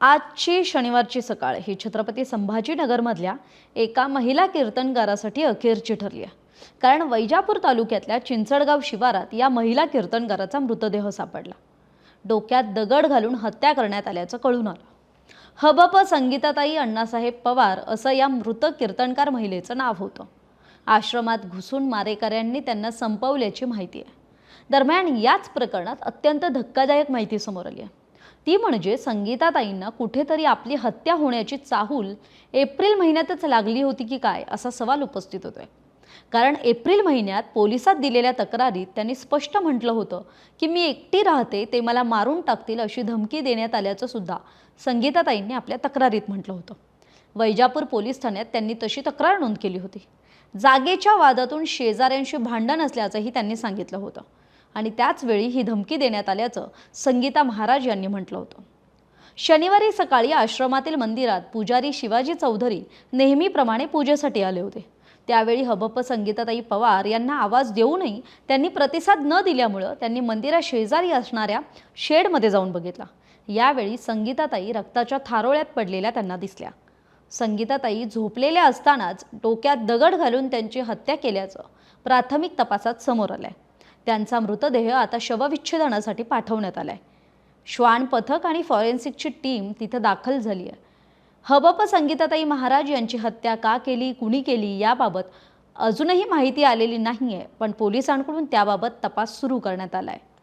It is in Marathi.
आजची शनिवारची सकाळ ही छत्रपती संभाजीनगरमधल्या एका महिला कीर्तनकारासाठी अखेरची ठरली आहे। कारण वैजापूर तालुक्यातल्या चिंचडगाव शिवारात या महिला कीर्तनकाराचा मृतदेह सापडला। डोक्यात दगड घालून हत्या करण्यात आल्याचं कळून आलं। हबप संगीताताई अण्णासाहेब पवार असं या मृत कीर्तनकार महिलेचं नाव होतं। आश्रमात घुसून मारेकऱ्यांनी त्यांना संपवल्याची माहिती आहे। दरम्यान याच प्रकरणात अत्यंत धक्कादायक माहिती समोर आली आहे। ती म्हणजे संगीताताईंना कुठेतरी आपली हत्या होण्याची चाहूल एप्रिल महिन्यातच लागली होती की काय असा सवाल उपस्थित होतोय। कारण एप्रिल महिन्यात पोलिसात दिलेल्या तक्रारीत त्यांनी स्पष्ट म्हटलं होतं की मी एकटी राहते, ते मला मारून टाकतील अशी धमकी देण्यात आल्याचं सुद्धा संगीताताईंनी आपल्या तक्रारीत म्हटलं होतं। वैजापूर पोलीस ठाण्यात त्यांनी तशी तक्रार नोंद केली होती। जागेच्या वादातून शेजाऱ्यांशी भांडण असल्याचंही त्यांनी सांगितलं होतं आणि त्याच वेळी ही धमकी देण्यात आल्याचं संगीता महाराज यांनी म्हटलं होतं। शनिवारी सकाळी आश्रमातील मंदिरात पुजारी शिवाजी चौधरी नेहमीप्रमाणे पूजेसाठी आले होते। त्यावेळी हबप संगीताताई पवार यांना आवाज देऊनही त्यांनी प्रतिसाद न दिल्यामुळे त्यांनी मंदिरा शेजारी असणाऱ्या शेडमध्ये जाऊन बघितला। यावेळी संगीताताई रक्ताच्या थारोळ्यात पडलेल्या त्यांना दिसल्या। संगीताताई झोपलेल्या असतानाच डोक्यात दगड घालून त्यांची हत्या केल्याचं प्राथमिक तपासात समोर आलंय। त्यांचा मृतदेह आता शवविच्छेदनासाठी पाठवण्यात आलाय। श्वान पथक आणि फॉरेन्सिकची टीम तिथे दाखल झाली आहे। हबप संगीताताई महाराज यांची हत्या का केली, कुणी केली याबाबत अजूनही माहिती आलेली नाहीये, पण पोलिसांकडून त्याबाबत तपास सुरू करण्यात आलाय।